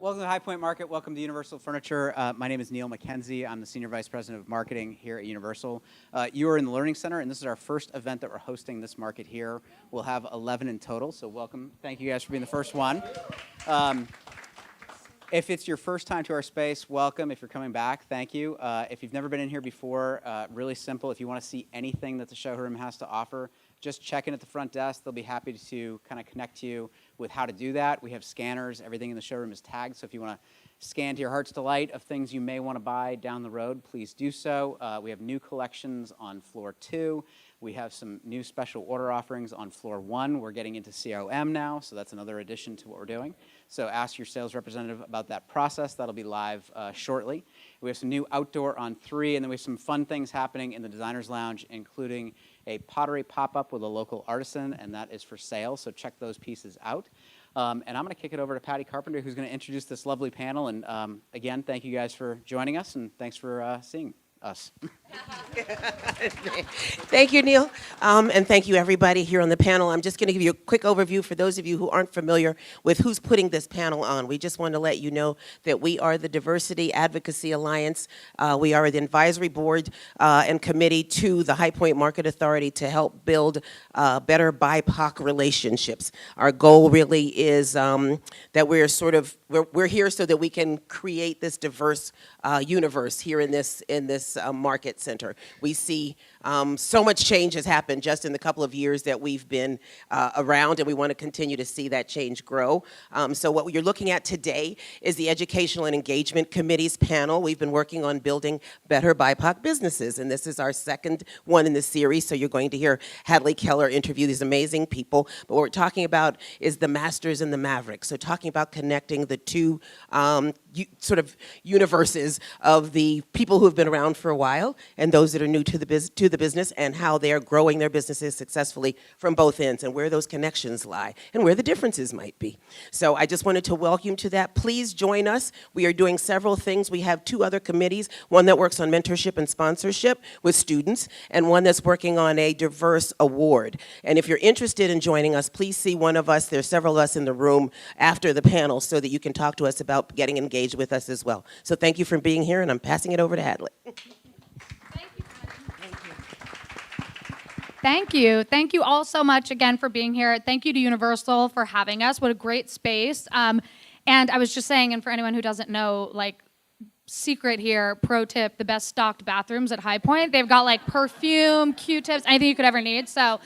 Welcome to High Point Market. Welcome to Universal Furniture. My name is Neil McKenzie. I'm the Senior Vice President of Marketing here at Universal. You are in the Learning Center, and this is our first event that we're hosting this market here. We'll have 11 in total, so welcome. Thank you guys for being the first one. If it's your first time to our space, welcome. If you're coming back, thank you. If you've never been in here before, really simple. If you want to see anything that the showroom has to offer, just check in at the front desk. They'll be happy to kind of connect you with how to do that. We have scanners. Everything in the showroom is tagged, so if you want to scan to your heart's delight of things you may want to buy down the road, please do so. We have new collections on floor 2. We have some new special order offerings on floor 1. We're getting into COM now, so that's another addition to what we're doing. So ask your sales representative about that process. That'll be live shortly. We have some new outdoor on 3, and then we have some fun things happening in the Designer's Lounge, including a pottery pop-up with a local artisan, and that is for sale, so check those pieces out. And I'm going to kick it over to Patty Carpenter, who's going to introduce this lovely panel. And again, thank you guys for joining us, and thanks for seeing us. Thank you, Neil, and thank you, everybody here on the panel. I'm just going to give you a quick overview for those of you who aren't familiar with who's putting this panel on. We just want to let you know that we are the Diversity Advocacy Alliance. We are the advisory board and committee to the High Point Market Authority to help build better BIPOC relationships. Our goal really is that we're here so that we can create this diverse universe here in this market center. We see so much change has happened just in the couple of years that we've been around, and we want to continue to see that change grow. So what you're looking at today is the Educational and Engagement Committee's panel. We've been working on building better BIPOC businesses, and this is our second one in the series, so you're going to hear Hadley, Keller interview these amazing people. But what we're talking about is the Masters and the Mavericks, so talking about connecting the two sort of universes of the people who have been around for a while and those that are new to the business, and how they are growing their businesses successfully from both ends, and where those connections lie and where the differences might be. So I just wanted to welcome you to that. Please join us. We are doing several things. We have 2 other committees, one that works on mentorship and sponsorship with students, and one that's working on a diverse award. And if you're interested in joining us, please see one of us. There's several of us in the room after the panel so that you can talk to us about getting engaged with us as well. So thank you for being here, and I'm passing it over to Hadley. Thank you. Thank you all so much again for being here. Thank you to Universal for having us. What a great space. And I was just saying, and for anyone who doesn't know, like, secret here, pro tip, the best stocked bathrooms at High Point. They've got like perfume, Q-tips, anything you could ever need. So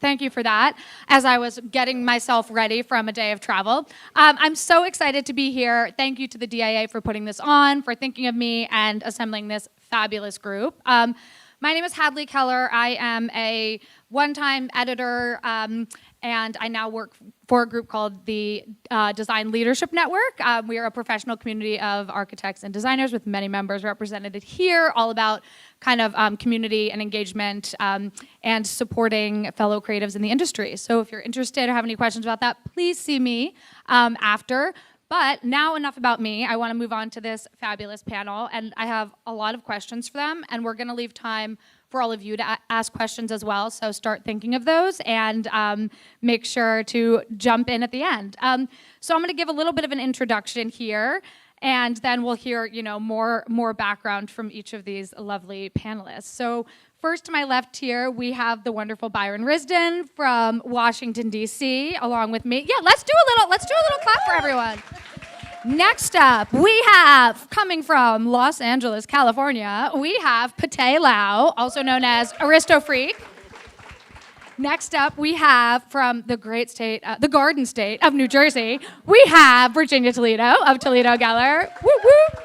thank you for that. As I was getting myself ready from a day of travel, I'm so excited to be here. Thank you to the DIA for putting this on, for thinking of me and assembling this fabulous group. My name is Hadley Keller. I am a one-time editor, and I now work for a group called the Design Leadership Network. We are a professional community of architects and designers with many members represented here, all about kind of community and engagement and supporting fellow creatives in the industry. So if you're interested or have any questions about that, please see me after. But now enough about me. I want to move on to this fabulous panel, and I have a lot of questions for them, and we're going to leave time for all of you to ask questions as well, so start thinking of those and make sure to jump in at the end. So I'm going to give a little bit of an introduction here, and then we'll hear, more background from each of these lovely panelists. So first to my left here, we have the wonderful Byron Risdon from Washington, D.C., along with me. Yeah, let's do a little clap for everyone. Next up, we have, coming from Los Angeles, California, we have Peti, also known as Aristo Freak. Next up, we have from the great state, the Garden State of New Jersey, we have Virginia Toledo of Toledo Keller. Woo woo.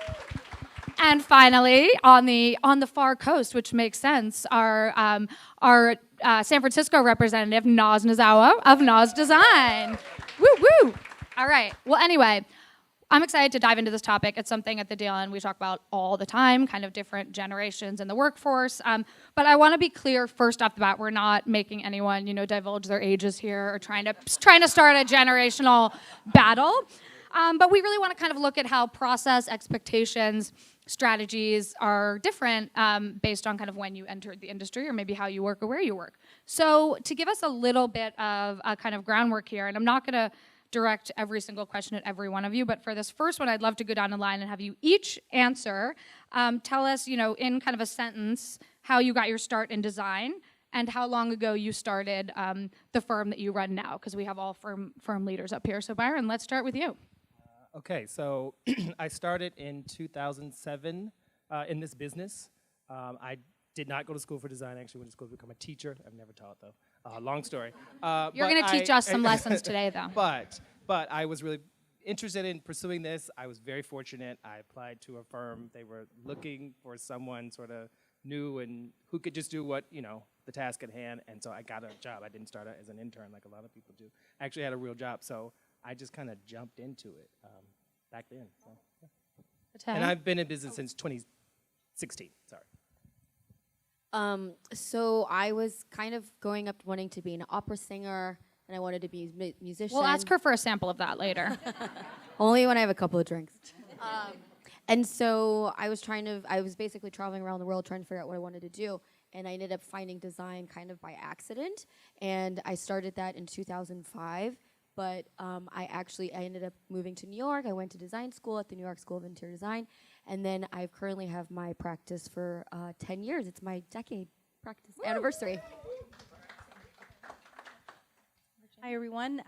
And finally, on the far coast, which makes sense, our San Francisco representative, Noz Nozawa of Noz Designs. Woo woo! All right. Well, anyway, I'm excited to dive into this topic. It's something at the DLN we talk about all the time, kind of different generations in the workforce. But I want to be clear first off the bat, we're not making anyone, divulge their ages here or trying to start a generational battle. But we really want to kind of look at how process, expectations, strategies are different based on kind of when you entered the industry or maybe how you work or where you work. So to give us a little bit of kind of groundwork here, and I'm not going to direct every single question at every one of you. But for this first one, I'd love to go down the line and have you each answer. Tell us, in kind of a sentence, how you got your start in design and how long ago you started the firm that you run now, because we have all firm leaders up here. So Byron, let's start with you. Okay, so I started in 2007 in this business. I did not go to school for design. I actually went to school to become a teacher. I've never taught, though. Long story. You're going to teach us some lessons today, though. But I was really interested in pursuing this. I was very fortunate. I applied to a firm. They were looking for someone sort of new and who could just do what, the task at hand. And so I got a job. I didn't start out as an intern like a lot of people do. I actually had a real job. So I just kind of jumped into it back then. So, yeah. And I've been in business since 2016. Sorry. So I was kind of growing up wanting to be an opera singer, and I wanted to be a musician. We'll ask her for a sample of that later. Only when I have a couple of drinks. And so I was basically traveling around the world trying to figure out what I wanted to do, and I ended up finding design kind of by accident, and I started that in 2005. But I ended up moving to New York. I went to design school at the New York School of Interior Design. And then I currently have my practice for 10 years. It's my decade practice anniversary. Hi, everyone.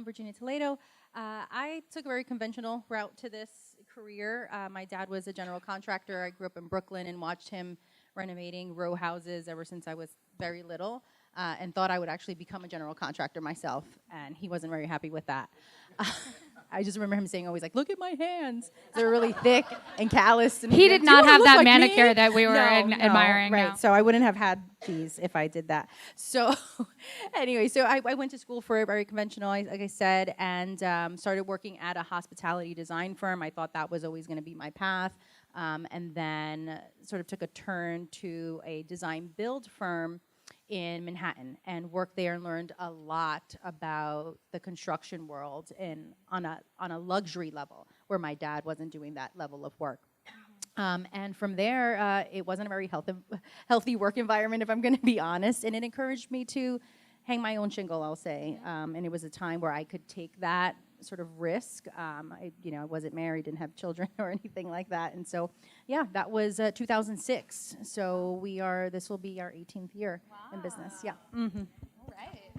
Virginia Toledo. I took a very conventional route to this career. My dad was a general contractor. I grew up in Brooklyn and watched him renovating row houses ever since I was very little. And thought I would actually become a general contractor myself, and he wasn't very happy with that. I just remember him saying always like, "Look at my hands; they're really thick and calloused." And He did not have that like manicure me?" that we were admiring. Right, no. so I wouldn't have had these if I did that. So anyway, so I went to school for a very conventional, like I said, and started working at a hospitality design firm. I thought that was always going to be my path, and then sort of took a turn to a design build firm in Manhattan and worked there and learned a lot about the construction world on a luxury level where my dad wasn't doing that level of work. And from there, it wasn't a very healthy work environment, if I'm going to be honest, and it encouraged me to hang my own shingle, I'll say. And it was a time where I could take that sort of risk. I wasn't married, didn't have children or anything like that. And so, yeah, that was 2006. So this will be our 18th year in business. Yeah. Mm-hmm. All right.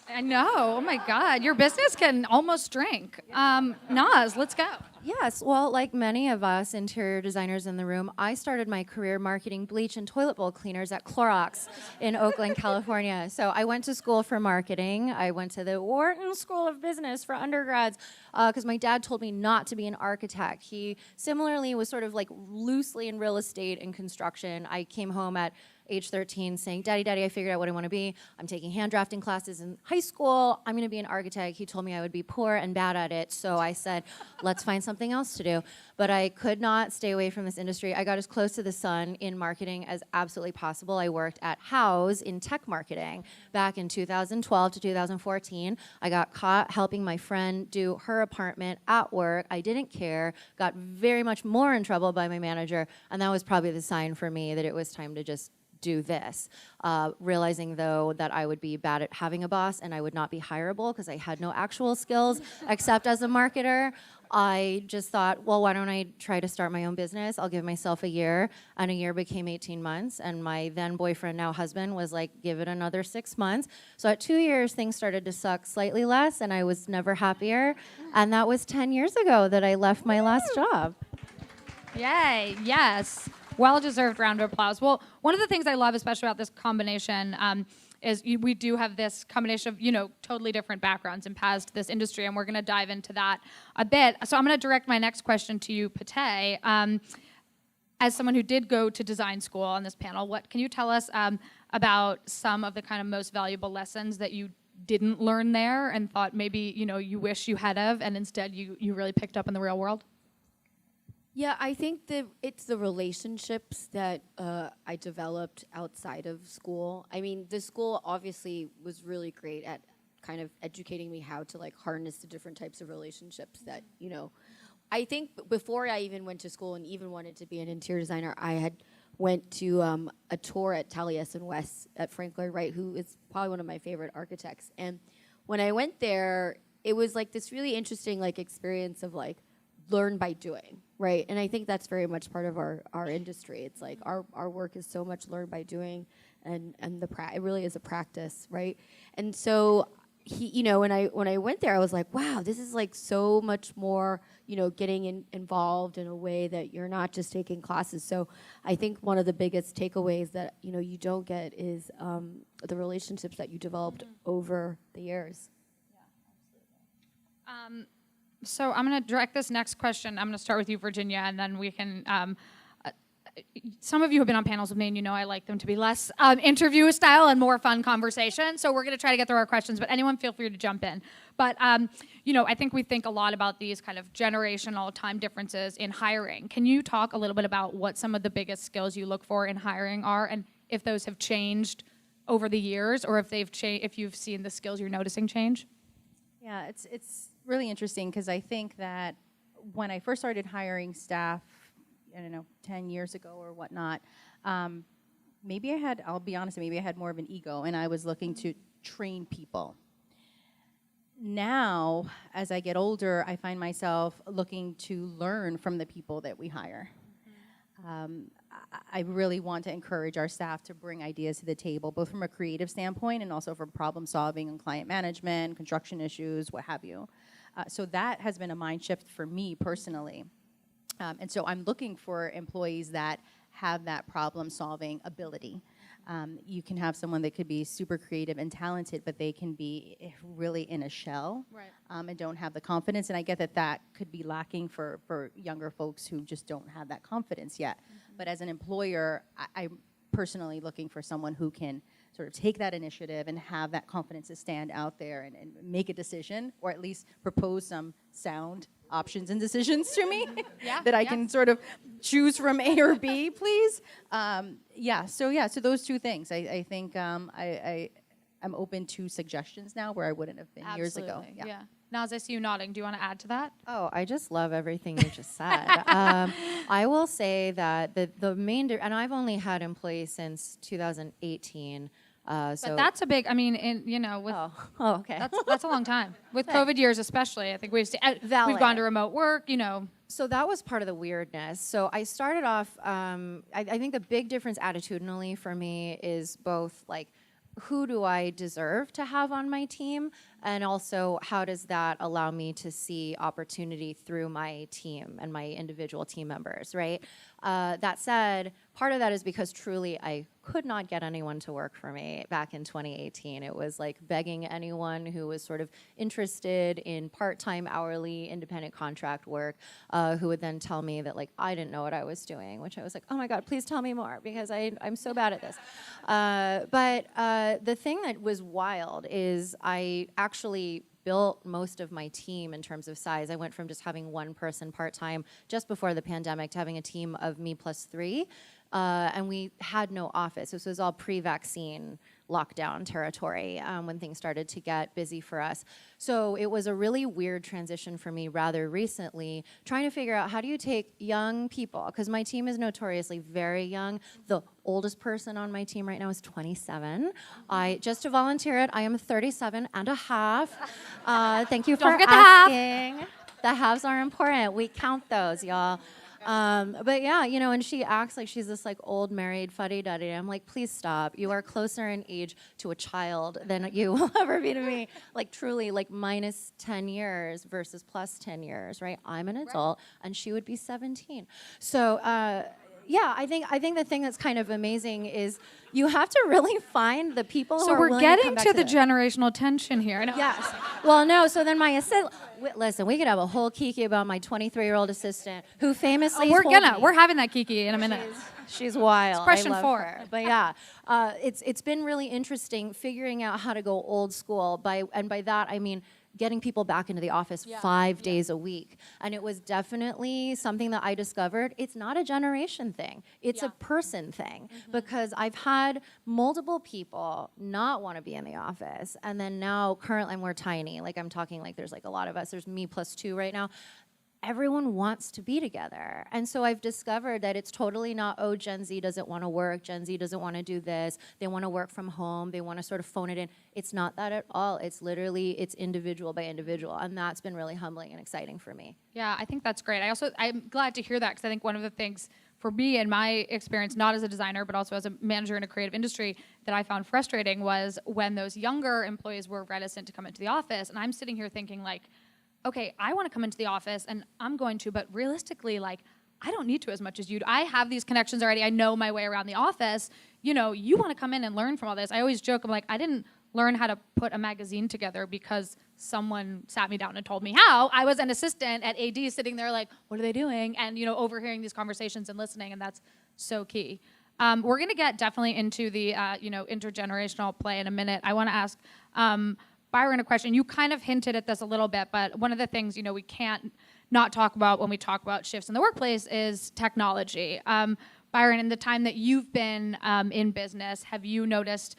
I know. Oh, my God. Your business can almost drink. Noz, let's go. Yes, well, like many of us interior designers in the room, I started my career marketing bleach and toilet bowl cleaners at Clorox in Oakland, California. So I went to school for marketing. I went to the Wharton School of Business for undergrads because my dad told me not to be an architect. He similarly was sort of like loosely in real estate and construction. I came home at age 13 saying, Daddy, I figured out what I want to be. I'm taking hand drafting classes in high school. I'm going to be an architect. He told me I would be poor and bad at it. So I said, let's find something else to do. But I could not stay away from this industry. I got as close to the sun in marketing as absolutely possible. I worked at House in tech marketing back in 2012 to 2014. I got caught helping my friend do her apartment at work. I didn't care, got very much more in trouble by my manager. And that was probably the sign for me that it was time to just do this. Realizing though that I would be bad at having a boss and I would not be hireable because I had no actual skills except as a marketer, I just thought, well, why don't I try to start my own business? I'll give myself a year, and a year became 18 months, and my then boyfriend, now husband, was like, give it another 6 months. So at 2 years, things started to suck slightly less, and I was never happier, and that was 10 years ago that I left my last job. Yay, yes. Well-deserved round of applause. Well, one of the things I love especially about this combination is we do have this combination of, totally different backgrounds and paths to this industry, and we're going to dive into that a bit. So I'm going to direct my next question to you, Peti. As someone who did go to design school on this panel, what can you tell us about some of the kind of most valuable lessons that you didn't learn there and thought maybe, you wish you had of, and instead you really picked up in the real world? Yeah, I think that it's the relationships that I developed outside of school. I mean, the school obviously was really great at kind of educating me how to harness the different types of relationships that, I think before I even went to school and even wanted to be an interior designer, I had went to a tour at Taliesin West at Frank Lloyd Wright, who is probably one of my favorite architects. And when I went there, it was like this really interesting like experience of like learn by doing, right? And I think that's very much part of our industry. It's like our work is so much learn by doing, and it really is a practice, right? And so when I went there, I was like, wow, this is like so much more, getting involved in a way that you're not just taking classes. So I think one of the biggest takeaways that, you don't get is the relationships that you developed over the years. So I'm going to direct this next question. I'm going to start with you, Virginia, and then we can. Some of you have been on panels with me, and I like them to be less interview style and more fun conversation. So we're going to try to get through our questions, but anyone feel free to jump in. But I think we think a lot about these kind of generational time differences in hiring. Can you talk a little bit about what some of the biggest skills you look for in hiring are, and if those have changed over the years, or if you've seen the skills you're noticing change? Yeah, it's really interesting because I think that when I first started hiring staff, 10 years ago or whatnot, I'll be honest, maybe I had more of an ego and I was looking to train people. Now, as I get older, I find myself looking to learn from the people that we hire. I really want to encourage our staff to bring ideas to the table, both from a creative standpoint and also from problem solving and client management, construction issues, what have you. So that has been a mind shift for me personally. And so I'm looking for employees that have that problem solving ability. You can have someone that could be super creative and talented, but they can be really in a shell, right. And don't have the confidence. And I get that could be lacking for younger folks who just don't have that confidence yet. But as an employer, I'm personally looking for someone who can sort of take that initiative and have that confidence to stand out there and make a decision, or at least propose some sound options and decisions to me that I can sort of choose from A or B, please. So those two things. I think I'm open to suggestions now where I wouldn't have been years ago. Yeah. Noz, I see you nodding. Do you want to add to that? Oh, I just love everything you just said. I will say that the main, and I've only had employees since 2018. But that's a big, with okay. that's a long time. With COVID years especially, I think we've gone to remote work, So that was part of the weirdness. So I started off, I think the big difference attitudinally for me is both like, who do I deserve to have on my team? And also, how does that allow me to see opportunity through my team and my individual team members, right? That said, part of that is because truly I could not get anyone to work for me back in 2018. It was like begging anyone who was sort of interested in part-time, hourly, independent contract work, who would then tell me that like I didn't know what I was doing, which I was like, oh my God, please tell me more because I'm so bad at this. But the thing that was wild is I actually built most of my team in terms of size. I went from just having one person part-time just before the pandemic to having a team of me plus 3. And we had no office. This was all pre-vaccine lockdown territory when things started to get busy for us. So it was a really weird transition for me rather recently, trying to figure out how do you take young people, because my team is notoriously very young. The oldest person on my team right now is 27. Just to volunteer it, I am 37 and a half. Thank you for asking. The halves are important. We count those, y'all. But yeah, and she acts like she's this like old married fuddy-duddy. I'm like, please stop. You are closer in age to a child than you will ever be to me. Like truly, like minus 10 years versus plus 10 years, right? I'm an adult and she would be 17. So, yeah, I think the thing that's kind of amazing is you have to really find the people who are willing to come back. So we're getting to the generational tension here. Yes. Well, no, so then my assistant, listen, we could have a whole kiki about my 23-year-old assistant who famously we're having that kiki in a minute. She's wild. It's question I love 4. Her. But yeah, it's been really interesting figuring out how to go old school. By that I mean getting people back into the office 5 days a week. And it was definitely something that I discovered. It's not a generation thing. It's a person thing. Because I've had multiple people not want to be in the office. And then now, currently, we're tiny. Like, I'm talking like there's like a lot of us. There's me plus 2 right now. everyone wants to be together. And so I've discovered that it's totally not, oh, Gen Z doesn't want to work, Gen Z doesn't want to do this, they want to work from home, they want to sort of phone it in. It's not that at all. It's literally, it's individual by individual, and that's been really humbling and exciting for me. Yeah, I think that's great. I'm glad to hear that, because I think one of the things for me in my experience, not as a designer, but also as a manager in a creative industry, that I found frustrating was when those younger employees were reticent to come into the office, and I'm sitting here thinking like, okay, I want to come into the office and I'm going to, but realistically, like, I don't need to as much as you do. I have these connections already. I know my way around the office. You know, you want to come in and learn from all this. I always joke, I'm like, I didn't learn how to put a magazine together because someone sat me down and told me how. I was an assistant at AD sitting there like, what are they doing? And, you know, overhearing these conversations and listening, and that's so key. We're going to get definitely into the, you know, intergenerational play in a minute. I want to ask Byron a question. You kind of hinted at this a little bit, but one of the things, you know, we can't not talk about when we talk about shifts in the workplace is technology. Byron, in the time that you've been in business, have you noticed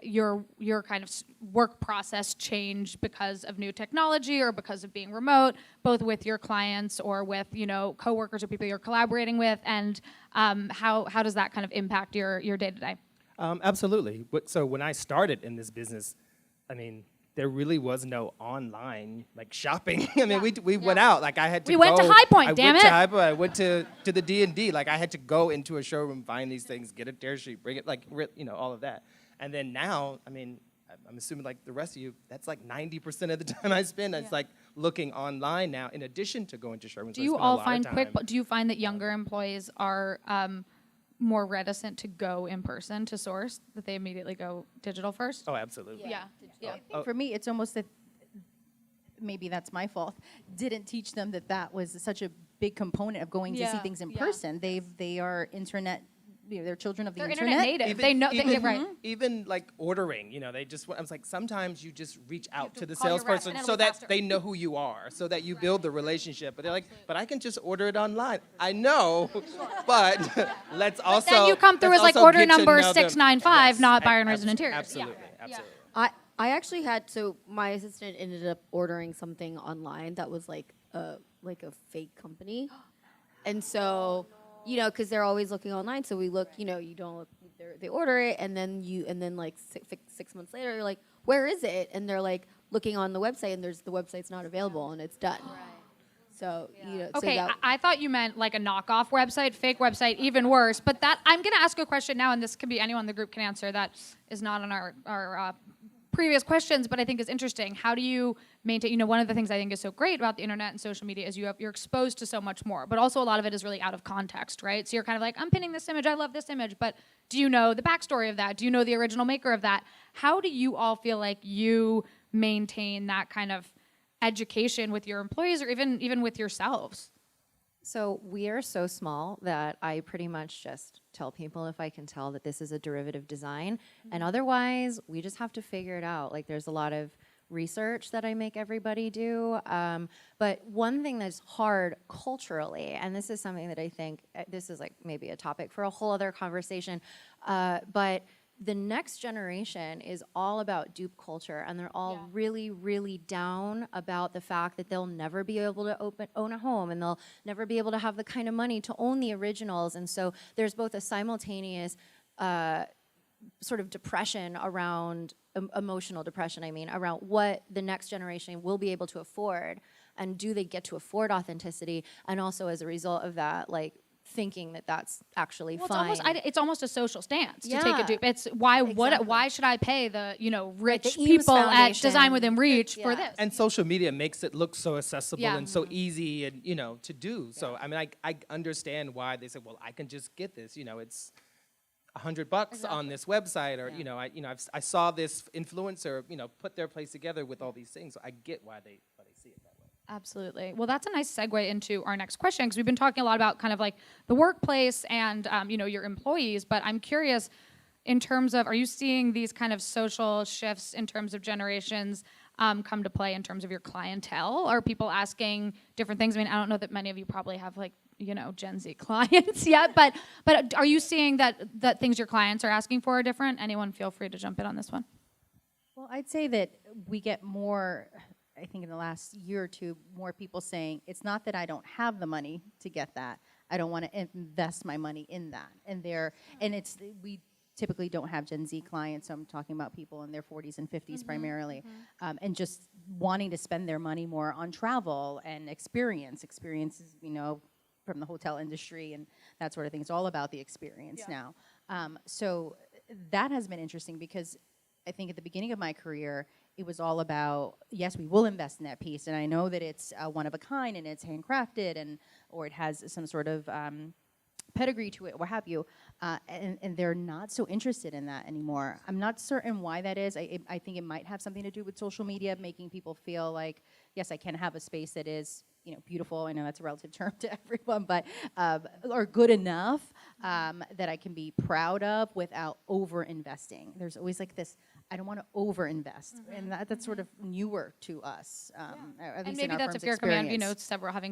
your kind of work process change because of new technology or because of being remote, both with your clients or with, you know, coworkers or people you're collaborating with, and how does that kind of impact your day-to-day? Absolutely. So when I started in this business, I mean, there really was no online like shopping. I mean, we went out. Like I had to. We went to High Point. Damn it! I went to the D&D. Like I had to go into a showroom, find these things, get a tear sheet, bring it, like you know, all of that. And then now, I mean, I'm assuming like the rest of you, that's like 90% of the time I spend. It's like looking online now, in addition to going to showrooms. Do you all find do you find that younger employees are more reticent to go in person to source, that they immediately go digital first? Oh, absolutely. Yeah. I think for me, it's almost that, maybe that's my fault, didn't teach them that was such a big component of going to see things in person. They are internet, you know, they're children of the They're internet. native. They know. Right. Even like ordering, you know, I was like, sometimes you just reach out to the call your rep, salesperson and it'll so be that faster. they know who you are, so that you build the relationship. But they're like, but I can just order it online. I know, but let's also. Then you come through as like also order get to number know them. 695, Yes, not Byron Risdon Interiors. Absolutely, absolutely. I actually had, so my assistant ended up ordering something online that was like a fake company. And so, you know, because they're always looking online, so we look, you know, you don't look, they order it, and then like 6 months later, you're like, where is it? And they're like looking on the website, and the website's not available, and it's done. Right. So, you know. Okay, so I thought you meant like a knockoff website, fake website, even worse. But that, I'm going to ask a question now, and this could be anyone in the group can answer. That is not on our previous questions, but I think is interesting. How do you maintain, you know, one of the things I think is so great about the internet and social media is you're exposed to so much more, but also a lot of it is really out of context, right? So you're kind of like, I'm pinning this image, I love this image, but do you know the backstory of that? Do you know the original maker of that? How do you all feel like you maintain that kind of education with your employees or even with yourselves? So we are so small that I pretty much just tell people if I can tell that this is a derivative design. And otherwise, we just have to figure it out. Like there's a lot of research that I make everybody do. But one thing that's hard culturally, and this is something that I think, this is like maybe a topic for a whole other conversation, but the next generation is all about dupe culture, and they're all really, really down about the fact that they'll never be able to own a home, and they'll never be able to have the kind of money to own the originals. And so there's both a simultaneous sort of depression around, emotional depression, I mean, around what the next generation will be able to afford, and do they get to afford authenticity, and also as a result of that, like, thinking that that's actually fine. It's almost a social stance to take a Yeah. dupe. It's why Exactly. why should I pay the, you know, rich the Eames people at Foundation. Design Within Reach for Yeah. this? And social media makes it look so accessible Yeah. and so easy and, you know, to do. So, I mean, I understand why they say, well, I can just get this, you know, it's $100 on this website, or, you know, I saw this influencer, you know, put their place together with all these things. So I get why they see it that way. Absolutely. Well, that's a nice segue into our next question, because we've been talking a lot about kind of like the workplace and, you know, your employees, but I'm curious in terms of, are you seeing these kind of social shifts in terms of generations come to play in terms of your clientele? Are people asking different things? I mean, I don't know that many of you probably have like, you know, Gen Z clients yet, but are you seeing that things your clients are asking for are different? Anyone feel free to jump in on this one. Well, I'd say that we get more, I think in the last year or two, more people saying, it's not that I don't have the money to get that. I don't want to invest my money in that. And we typically don't have Gen Z clients, so I'm talking about people in their 40s and 50s primarily, and just wanting to spend their money more on travel and experiences, from the hotel industry and that sort of thing. It's all about the experience now. So that has been interesting because I think at the beginning of my career, it was all about, yes, we will invest in that piece, and I know that it's one of a kind and it's handcrafted or it has some sort of pedigree to it, what have you, and they're not so interested in that anymore. I'm not certain why that is. I think it might have something to do with social media, making people feel like, yes, I can have a space that is beautiful. I know that's a relative term to everyone, but or good enough that I can be proud of without over-investing. There's always like this, I don't want to over-invest, and that's sort of newer to us. At And least maybe in our that's if firm's you're coming out, experience. having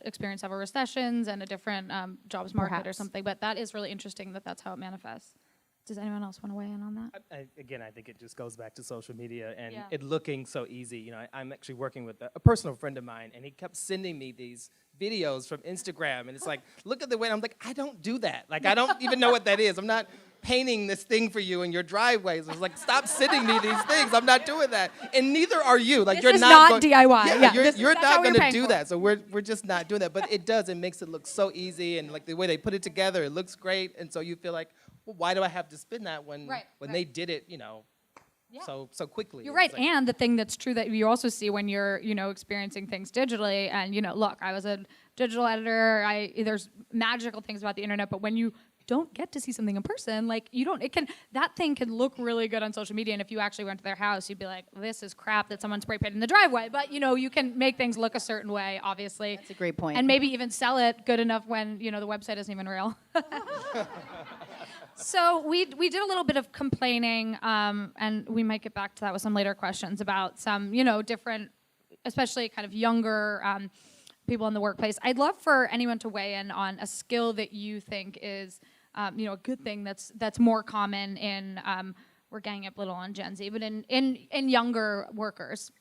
experienced several recessions and a different jobs market or Perhaps. something. But that is really interesting that that's how it manifests. Does anyone else want to weigh in on that? I think it just goes back to social media and Yeah. it looking so easy. I'm actually working with a personal friend of mine, and he kept sending me these videos from Instagram, and it's like, look at the way. I'm like, I don't do that. Like, I don't even know what that is. I'm not painting this thing for you in your driveways. It's like, stop sending me these things. I'm not doing that, and neither are you. Like, This you're is not not DIY. Yeah, you're that's not how we're going to paying do for that. it. So we're just not doing that. But it makes it look so easy, and like the way they put it together, it looks great, and so you feel like, well, why do I have to spend that when they did it, so quickly? You're It's right, like- and the thing that's true that you also see when you're, experiencing things digitally, and look, I was a digital editor. There's magical things about the internet, but when you don't get to see something in person, like that thing can look really good on social media, and if you actually went to their house, you'd be like, this is crap that someone spray painted in the driveway. But you can make things look a certain way, obviously. That's a great point. And maybe even sell it good enough when the website isn't even real. So we did a little bit of complaining, and we might get back to that with some later questions about some, different, especially kind of younger people in the workplace. I'd love for anyone to weigh in on a skill that you think is, a good thing that's more common in, we're ganging up a little on Gen Z, but in younger workers,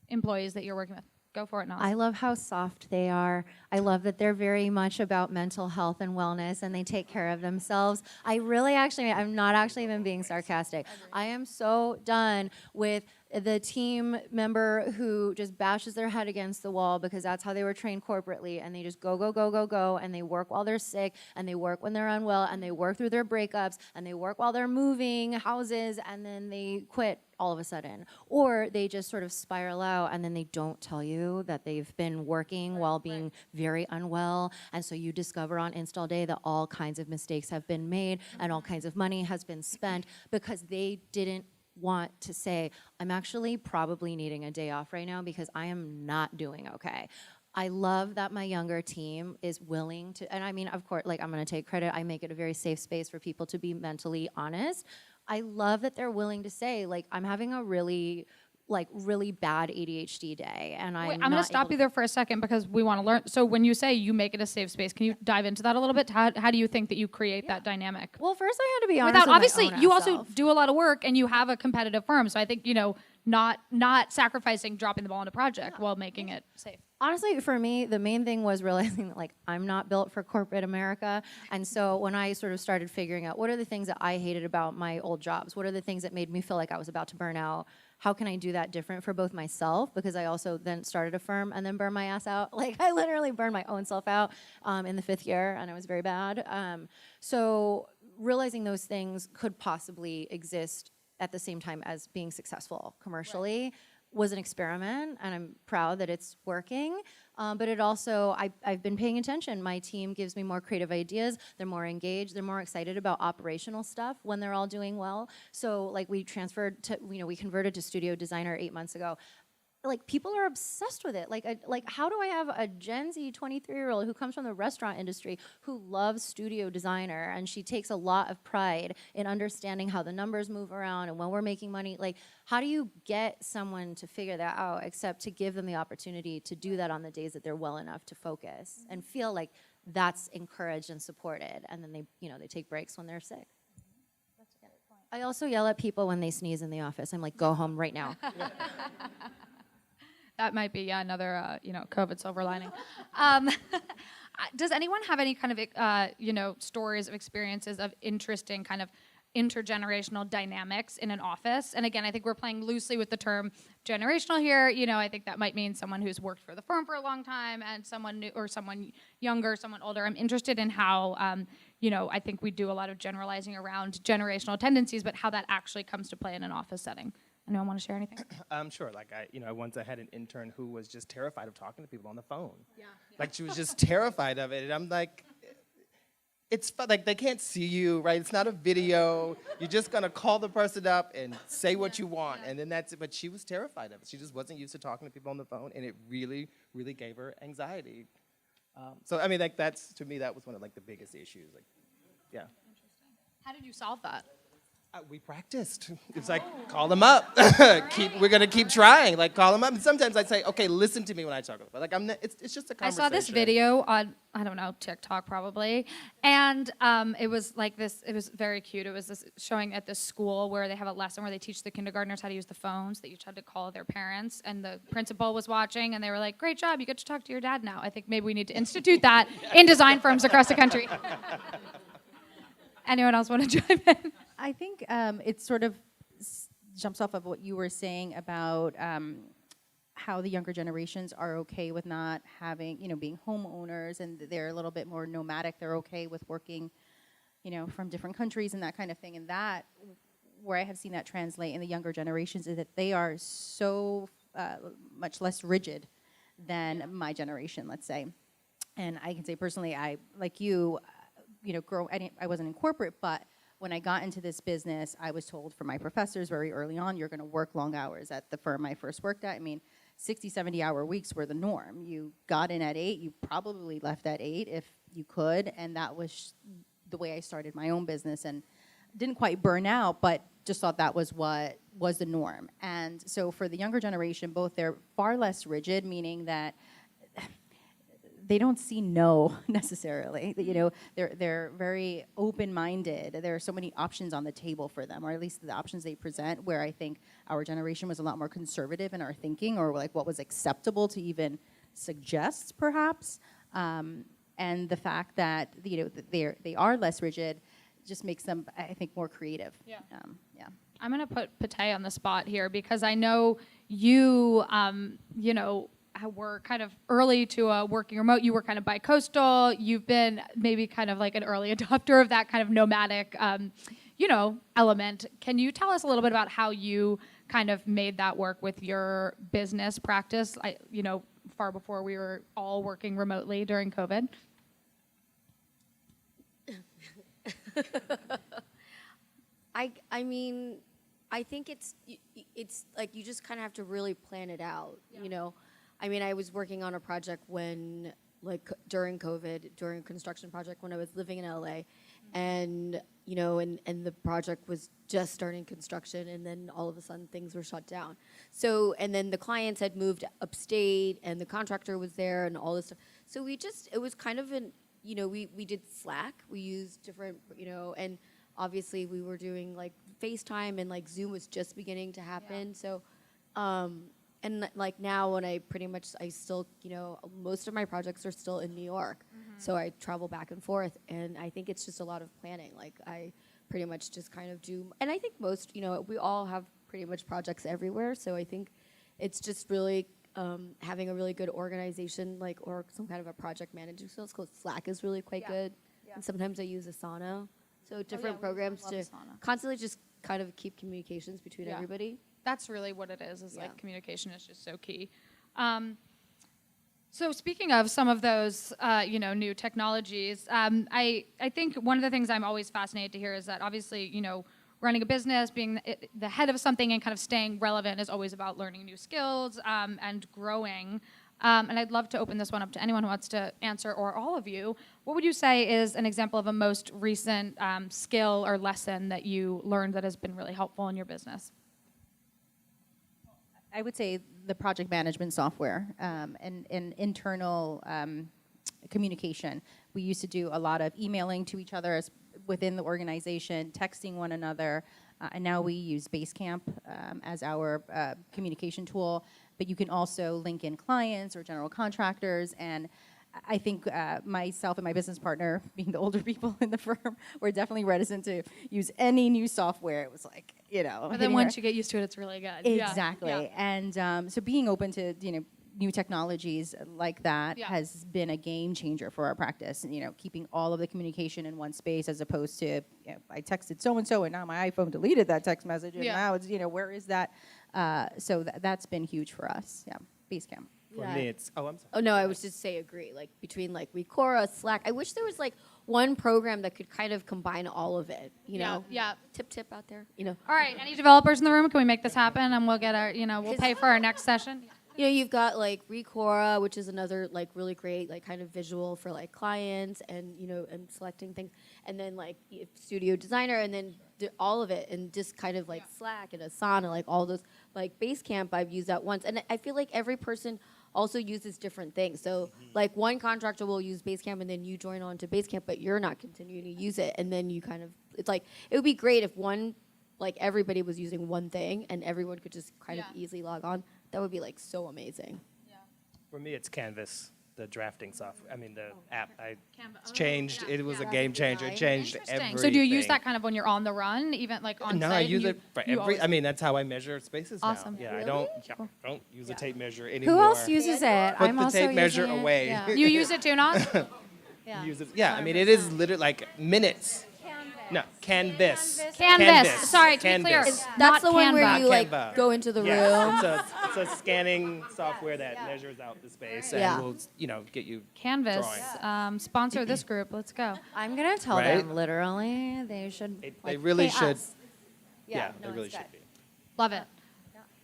employees that you're working with. Go for it, Noz. I love how soft they are. I love that they're very much about mental health and wellness, and they take care of themselves. I'm not actually even being sarcastic. I am so done with the team member who just bashes their head against the wall because that's how they were trained corporately, and they just go, go, go, go, go, and they work while they're sick, and they work when they're unwell, and they work through their breakups, and they work while they're moving houses, and then they quit all of a sudden. Or they just sort of spiral out, and then they don't tell you that they've been working while being very unwell, and so you discover on install day that all kinds of mistakes have been made, and all kinds of money has been spent because they didn't want to say, I'm actually probably needing a day off right now because I am not doing okay. I love that my younger team is willing to, and I mean, of course, like I'm gonna take credit, I make it a very safe space for people to be mentally honest. I love that they're willing to say, like, I'm having a really bad ADHD day, and Wait, I'm going to stop you there for a second because we want to learn. So when you say you make it a safe space, can you dive into that a little bit? How do you think that you create that dynamic? Well, first I had to be honest Without, with obviously, my own you ass also self. do a lot of work and you have a competitive firm. So I think, not sacrificing dropping the ball on a project while making it safe. Honestly, for me, the main thing was realizing that, like, I'm not built for corporate America. And so when I sort of started figuring out what are the things that I hated about my old jobs, what are the things that made me feel like I was about to burn out, how can I do that different for both myself? Because I also then started a firm and then burned my ass out. Like, I literally burned my own self out in the 5th year, and it was very bad. So realizing those things could possibly exist at the same time as being successful commercially was an experiment, and I'm proud that it's working. But it also, I've been paying attention. My team gives me more creative ideas. They're more engaged. They're more excited about operational stuff when they're all doing well. So like we converted to studio designer 8 months ago. Like, people are obsessed with it. Like how do I have a Gen Z 23-year-old who comes from the restaurant industry who loves studio designer, and she takes a lot of pride in understanding how the numbers move around and when we're making money? Like, how do you get someone to figure that out except to give them the opportunity to do that on the days that they're well enough to focus and feel like that's encouraged and supported, and then they take breaks when they're sick. I also yell at people when they sneeze in the office. I'm like, go home right now. That might be another COVID silver lining. Does anyone have any kind of stories of experiences of interesting kind of intergenerational dynamics in an office? And again, I think we're playing loosely with the term generational here. I think that might mean someone who's worked for the firm for a long time and someone new or someone younger, someone older. I'm interested in how, I think we do a lot of generalizing around generational tendencies, but how that actually comes to play in an office setting. Anyone want to share anything? Sure. Like once I had an intern who was just terrified of talking to people on the phone. Yeah. Like she was just terrified of it, and I'm like, it's like they can't see you, right? It's not a video. You're just gonna call the person up and say what you want, and then that's it. But she was terrified of it. She just wasn't used to talking to people on the phone, and it really, really gave her anxiety. So I mean, like that's to me that was one of like the biggest issues. Like, yeah. Interesting. How did you solve that? We practiced. It's like, call them up. We're gonna keep trying. Like, call them up. And sometimes I'd say, okay, listen to me when I talk about it. Like, it's just a conversation. I saw this video on, I don't know, TikTok probably, and it was like this. It was very cute. It was this showing at this school where they have a lesson where they teach the kindergartners how to use the phones. They each had to call their parents, and the principal was watching, and they were like, "Great job, you get to talk to your dad now." I think maybe we need to institute that in design firms across the country. Anyone else want to chime in? I think it sort of jumps off of what you were saying about how the younger generations are okay with not having, being homeowners, and they're a little bit more nomadic. They're okay with working, from different countries and that kind of thing. And that, where I have seen that translate in the younger generations, is that they are so much less rigid than my generation, let's say. And I can say personally, I, like you, I wasn't in corporate, but when I got into this business, I was told from my professors very early on, you're going to work long hours. At the firm I first worked at, 60, 70-hour weeks were the norm. You got in at 8, you probably left at 8 if you could, and that was the way I started my own business, and didn't quite burn out, but just thought that was what was the norm. And so for the younger generation, both they're far less rigid, meaning that they don't see no necessarily. They're very open-minded. There are so many options on the table for them, or at least the options they present, where I think our generation was a lot more conservative in our thinking, or like what was acceptable to even suggest, perhaps. And the fact that they are less rigid just makes them, I think, more creative. Yeah. I'm going to put Peti on the spot here because I know you, were kind of early to working remote. You were kind of bi-coastal. You've been maybe kind of like an early adopter of that kind of nomadic, element. Can you tell us a little bit about how you kind of made that work with your business practice, far before we were all working remotely during COVID? I think it's like you just kind of have to really plan it out, I was working on a project when, during COVID, during a construction project when I was living in LA, and the project was just starting construction, and then all of a sudden things were shut down. So, and then the clients had moved upstate, and the contractor was there, and all this stuff. So it was kind of we did Slack, we used different, and obviously we were doing FaceTime, and Zoom was just beginning to happen. Yeah. So, and now when I still, most of my projects are still in New York. Mm-hmm. So I travel back and forth, and I think it's just a lot of planning. I pretty much just kind of do, and I think most, we all have pretty much projects everywhere. So I think it's just really having a really good organization, or some kind of a project management skills, because Slack is really quite good. Yeah. And sometimes I use Asana. So different programs to constantly just kind of keep communications between everybody. That's really what it is communication is just so key. So speaking of some of those, new technologies, I think one of the things I'm always fascinated to hear is that obviously, running a business, being the head of something and kind of staying relevant is always about learning new skills and growing. And I'd love to open this one up to anyone who wants to answer, or all of you. What would you say is an example of a most recent skill or lesson that you learned that has been really helpful in your business? I would say the project management software and internal communication. We used to do a lot of emailing to each other within the organization, texting one another, and now we use Basecamp as our communication tool. but you can also link in clients or general contractors. And I think myself and my business partner, being the older people in the firm, were definitely reticent to use any new software. It was like, But then once you get used to it, it's really good. exactly. Yeah. And so being open to new technologies like that Yeah. has been a game changer for our practice. Keeping all of the communication in one space as opposed to I texted so and so and now my iPhone deleted that text message and Yeah. now it's where is that? So that's been huge for us. Yeah, Basecamp. For me, it's, I'm sorry. Oh no, I was just say agree. Like between like Recora, Slack. I wish there was like one program that could kind of combine all of it. You know. Yeah. Tip out there. All right. Any developers in the room? Can we make this happen? And we'll get our, we'll pay for our next session. You've got like Recora, which is another like really great like kind of visual for like clients and and selecting things, and then like Studio Designer, and then all of it, and just kind of like Slack and Asana, like all those like Basecamp. I've used that once, and I feel like every person also uses different things. So like one contractor will use Basecamp, and then you join on to Basecamp, but you're not continuing to use it, and then you kind of it's like it would be great if like everybody was using one thing and everyone could just kind of easily log on. That would be like so amazing. For me, it's Canvas, the drafting software. I mean, the app. Canva. It's changed. It was a game changer. It changed everything. So do you use that kind of when you're on the run, even like on No, site? I use and it for every. I mean, that's how I measure spaces Awesome. now. Yeah, Really? I don't use a tape measure anymore. Who else uses it? Put I'm the also tape measure using it. away. Yeah. You use it too, Noz? Use it. Yeah, I mean, it is literally like minutes. No, Canvas. Canvas. Sorry, to be Canvas. clear. Is That's Not the one where Canva. you like Canva. go into the room. Yeah, it's a scanning software that measures out the space Yeah. and will get you Canvas. drawing. Sponsor this group. Let's go. I'm gonna tell Right? them literally they should. They really pay should. us. Yeah, no, they really it's should good. be. Love it.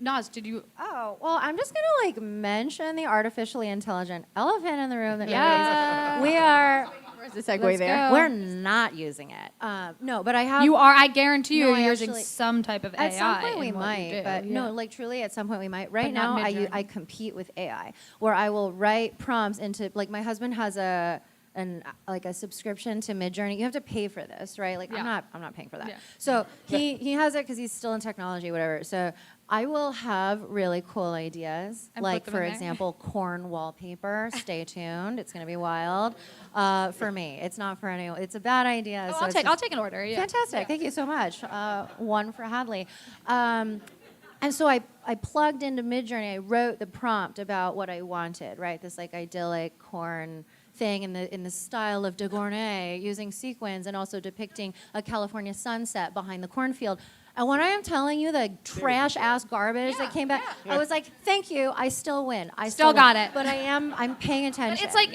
Noz, did you? Oh, well, I'm just going to like mention the artificially intelligent elephant in the room that Yeah. we are. Where's the segue Let's there? go. We're not using it. No, but I have. You are. I guarantee you, No, you're I using actually- some type of AI. At some point we in what you might, do. but Yeah. no, like truly at some point we might. Right But not now, Midjourney. I compete with AI, where I will write prompts into like my husband has a subscription to Midjourney. You have to pay for this, right? Like Yeah. I'm not paying for that. Yeah. So he has it because he's still in technology, whatever. So I will have really cool ideas, And like put them for in there. example, corn wallpaper. Stay tuned; it's going to be wild. For me, it's not for anyone. It's a bad idea. Oh, so it's I'll just- take an order. Yeah. Fantastic. Thank you so much. One for Hadley. And so I plugged into Midjourney. I wrote the prompt about what I wanted, right? This like idyllic corn thing in the style of de Gournay, using sequins and also depicting a California sunset behind the cornfield. And when I am telling you the trash ass garbage that came back, I was like, "Thank you. I still win. I Still win." got it. But I'm paying attention. But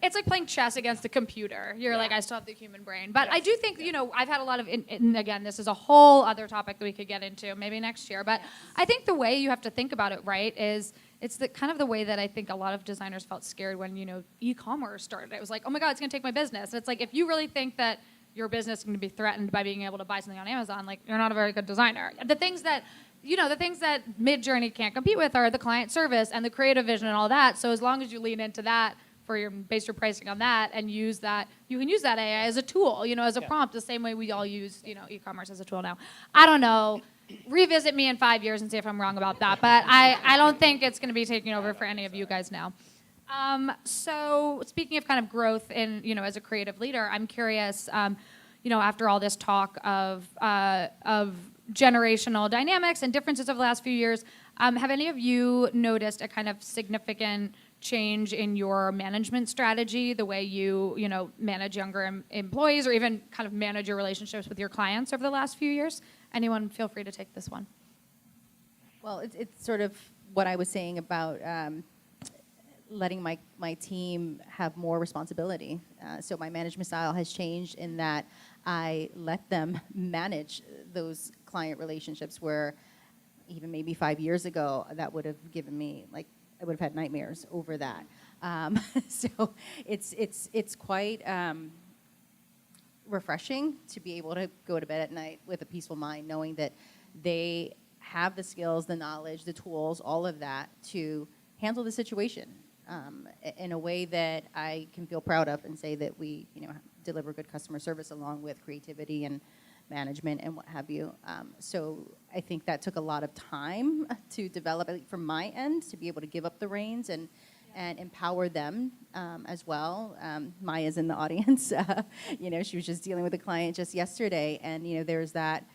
it's like playing chess against a computer. You're like, I still have the human brain. But I do think, I've had a lot of, and again, this is a whole other topic that we could get into maybe next year. But I think the way you have to think about it, right, is it's the kind of the way that I think a lot of designers felt scared when, e-commerce started. It was like, oh my God, it's going to take my business. And it's like, if you really think that your business is going to be threatened by being able to buy something on Amazon, like, you're not a very good designer. The things that Midjourney can't compete with are the client service and the creative vision and all that. So as long as you lean into that, base your pricing on that and use that, you can use that AI as a tool, as a prompt, the same way we all use, e-commerce as a tool now. I don't know. Revisit me in 5 years and see if I'm wrong about that. But I don't think it's going to be taking over for any of you guys now. So speaking of kind of growth in, as a creative leader, I'm curious, after all this talk of generational dynamics and differences over the last few years, have any of you noticed a kind of significant change in your management strategy, the way you manage younger employees, or even kind of manage your relationships with your clients over the last few years? Anyone, feel free to take this one. Well, it's sort of what I was saying about letting my team have more responsibility. So my management style has changed in that I let them manage those client relationships where even maybe 5 years ago, that would have given me, like, I would have had nightmares over that. So it's quite refreshing to be able to go to bed at night with a peaceful mind, knowing that they have the skills, the knowledge, the tools, all of that to handle the situation in a way that I can feel proud of and say that we, deliver good customer service along with creativity and, management and what have you. So I think that took a lot of time to develop, at least from my end, to be able to give up the reins and empower them as well. Maya's in the audience. She was just dealing with a client just yesterday, and there's that.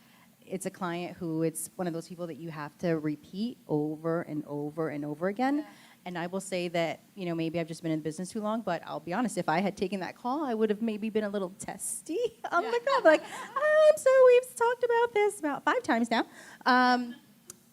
It's a client who it's one of those people that you have to repeat over and over and over again. Yeah. And I will say that, maybe I've just been in business too long, but I'll be honest, if I had taken that call, I would have maybe been a little testy on the call. Like, so we've talked about this about 5 times now,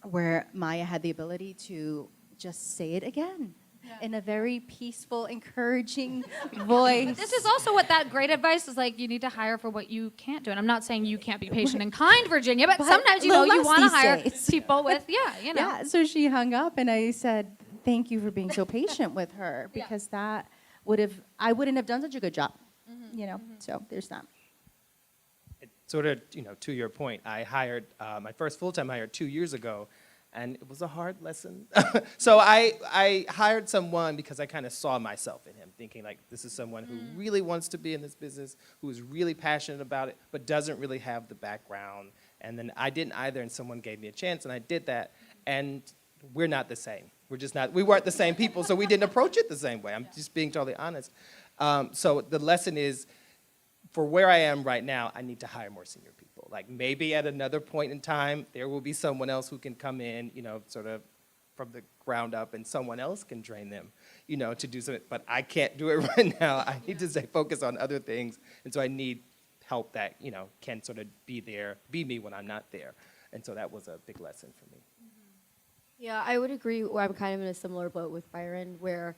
where Maya had the ability to just say it again. Yeah. In a very peaceful, encouraging voice. But this is also what that great advice is like. You need to hire for what you can't do. And I'm not saying you can't be patient and kind, Virginia, but sometimes, you want to hire people with, Yeah, so she hung up, and I said, thank you for being so patient with her, because I wouldn't have done such a good job, so there's that. Sort of, to your point, I hired my first full-time hire 2 years ago, and it was a hard lesson. So I hired someone because I kind of saw myself in him, thinking like, this is someone who really wants to be in this business, who is really passionate about it, but doesn't really have the background. And then I didn't either, and someone gave me a chance, and I did that. And we're not the same. We weren't the same people, so we didn't approach it the same way. I'm just being totally honest. So the lesson is, for where I am right now, I need to hire more senior people. Like maybe at another point in time, there will be someone else who can come in, sort of from the ground up, and someone else can train them, to do something. But I can't do it right now. I need to stay focused on other things. And so I need help that, can sort of be me when I'm not there. And so that was a big lesson for me. Yeah, I would agree. I'm kind of in a similar boat with Byron, where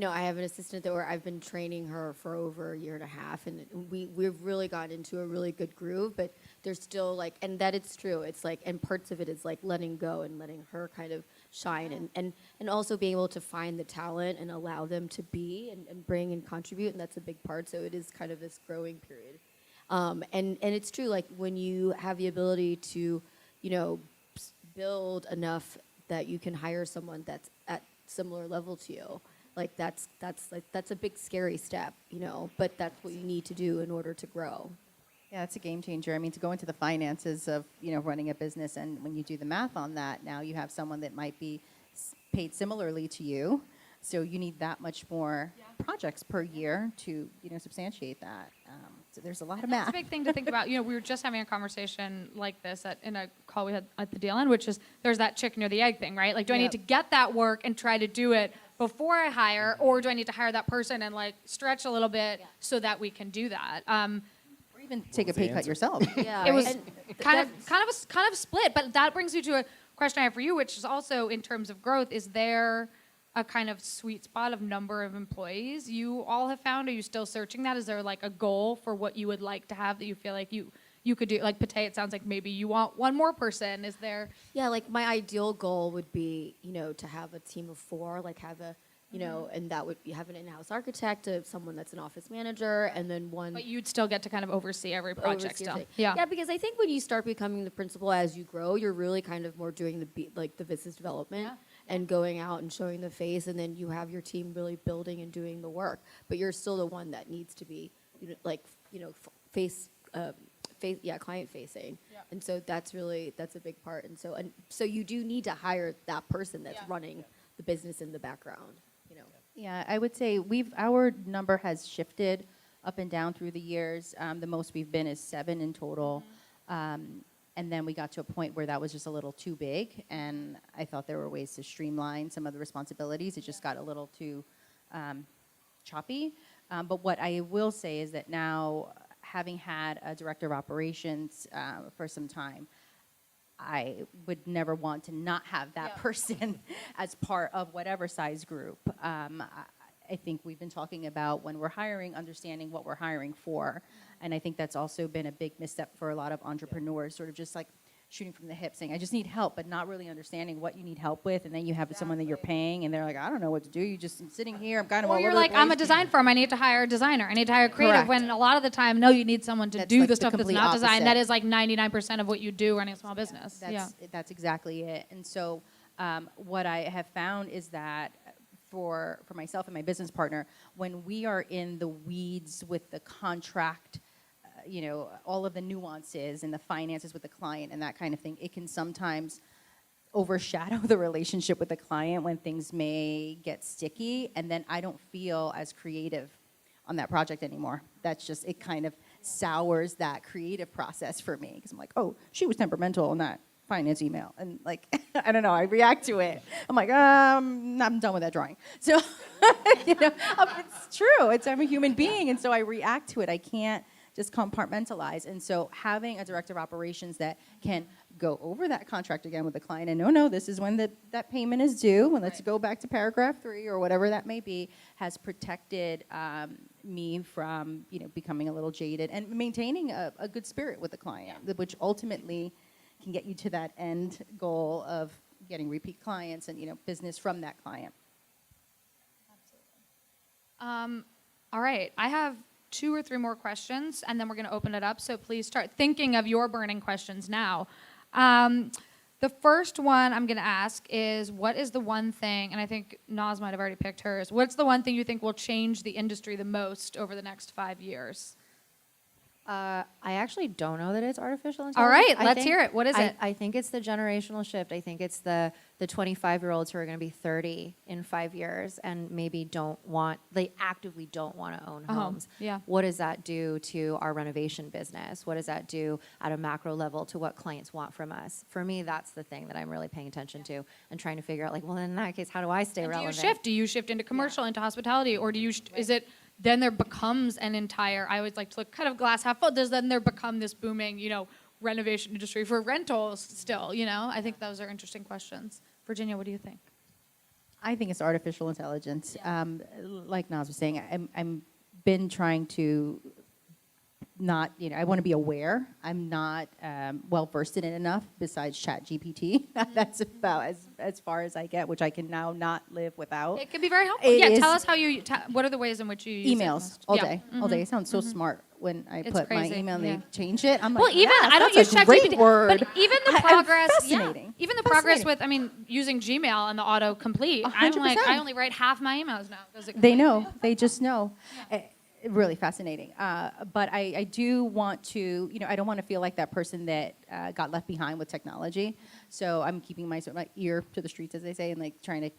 I have an assistant where I've been training her for over a year and a half, and we've really gotten into a really good groove. But there's still and that it's true. It's and parts of it is letting go and letting her kind of shine, and also being able to find the talent and allow them to be and bring and contribute, and that's a big part. So it is kind of this growing period, and it's true. When you have the ability to, build enough that you can hire someone that's at similar level to you. That's a big scary step, but that's what you need to do in order to grow. Yeah, it's a game changer. I mean, to go into the finances of, running a business, and when you do the math on that, now you have someone that might be paid similarly to you. So you need that much more projects per year to, substantiate that. So there's a lot of math. That's a big thing to think about. We were just having a conversation like this in a call we had at the DLN, which is there's that chicken or the egg thing, right? Do I need to get that work and try to do it before I hire, or do I need to hire that person and stretch a little bit so that we can do that? Or even take a pay cut yourself. Yeah, it was kind of split, but that brings you to a question I have for you, which is also in terms of growth. Is there a kind of sweet spot of number of employees you all have found? Are you still searching that? Is there a goal for what you would like to have that you feel like you could do? Like Peti, it sounds like maybe you want one more person. Is there? Yeah, my ideal goal would be, to have a team of 4, have a, and that would have an in-house architect, someone that's an office manager, and then one. But you'd still get to kind of oversee every project still. Yeah, because I think when you start becoming the principal as you grow, you're really kind of more doing the business development. Yeah. And going out and showing the face, and then you have your team really building and doing the work. But you're still the one that needs to be, client facing. Yeah. And so that's a big part. And so you do need to hire that person that's running the business in the background. Yeah, I would say our number has shifted up and down through the years. The most we've been is 7 in total. Mm-hmm. And then we got to a point where that was just a little too big, and I thought there were ways to streamline some of the responsibilities. It just got a little too choppy. But what I will say is that now, having had a director of operations for some time, I would never want to not have that person as part of whatever size group. I think we've been talking about when we're hiring, understanding what we're hiring for. And I think that's also been a big misstep for a lot of entrepreneurs, sort of just shooting from the hip, saying, I just need help, but not really understanding what you need help with. And then you have someone that you're paying, and they're like, I don't know what to do. You just, I'm sitting here, I'm kind of all over the place. I'm a design firm, I need to hire a designer. I need to hire a creative. Correct. When a lot of the time, no, you need someone to do the stuff that's not opposite. design. That is 99% of what you do running a small business. That's exactly it. And so what I have found is that for myself and my business partner, when we are in the weeds with the contract, all of the nuances and the finances with the client and that kind of thing, it can sometimes overshadow the relationship with the client when things may get sticky, and then I don't feel as creative on that project anymore. That's just, it kind of sours that creative process for me, because I'm like, oh, she was temperamental in that finance email, and like, I don't know, I react to it. I'm like, I'm done with that drawing. So, it's true. I'm a human being, and so I react to it. I can't just compartmentalize. And so having a director of operations that can go over that contract again with the client and no, this is when that payment is due, and let's go back to paragraph 3 or whatever that may be, has protected me from becoming a little jaded and maintaining a good spirit with the client, which ultimately can get you to that end goal of getting repeat clients and business from that client. All right, I have 2 or 3 more questions, and then we're going to open it up. So please start thinking of your burning questions now. The first one I'm going to ask is, what is the one thing, and I think Noz might have already picked hers, what's the one thing you think will change the industry the most over the next 5 years? I actually don't know that it's artificial intelligence. All right, I let's think- hear it. What is it? I think it's the generational shift. I think it's the 25-year-olds who are going to be 30 in 5 years and maybe they actively don't want to own homes. Yeah. What does that do to our renovation business? What does that do at a macro level to what clients want from us? For me, that's the thing that I'm really paying attention to and trying to figure out, like, well, in that case, how do I stay And relevant? do you shift into commercial, into hospitality, or do you, is it, then there becomes an entire, I always like to look kind of glass half full, does then there become this booming, renovation industry for rentals still, I think those are interesting questions. Virginia, what do you think? I think it's artificial intelligence. Like Noz was saying, I'm been trying to not, I want to be aware. I'm not well versed in it enough besides ChatGPT. That's about as far as I get, which I can now not live without. It can be very helpful. Tell us how what are the ways in which you use it Emails most? all Yeah. day, all day. It sounds so smart when I It's put crazy, my email and yeah. they change it. I'm like, Well, even yes, I don't that's use a great ChatGPT, word. but even the I'm progress, fascinating. even the progress with, using Gmail and the autocomplete. I'm like, 100%. I only write half my emails now. Does it They know. They just know. Really fascinating. But I do want to, I don't want to feel like that person that got left behind with technology. So I'm keeping my ear to the streets, as they say, and like trying to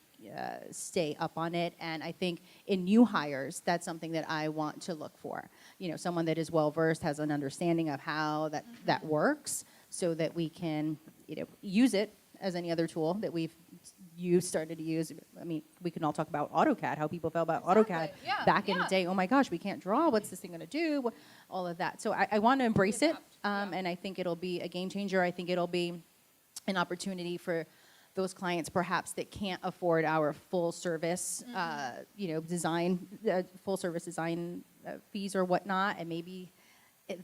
stay up on it. And I think in new hires, that's something that I want to look for. Someone that is well versed, has an understanding of how that works, so that we can, use it as any other tool that we've started to use. We can all talk about AutoCAD, how people felt about AutoCAD back in the day. Oh my gosh, we can't draw. What's this thing going to do? All of that. So I want to embrace it, and I think it'll be a game changer. I think it'll be an opportunity for those clients perhaps that can't afford our full service, design, full service design fees or whatnot, and maybe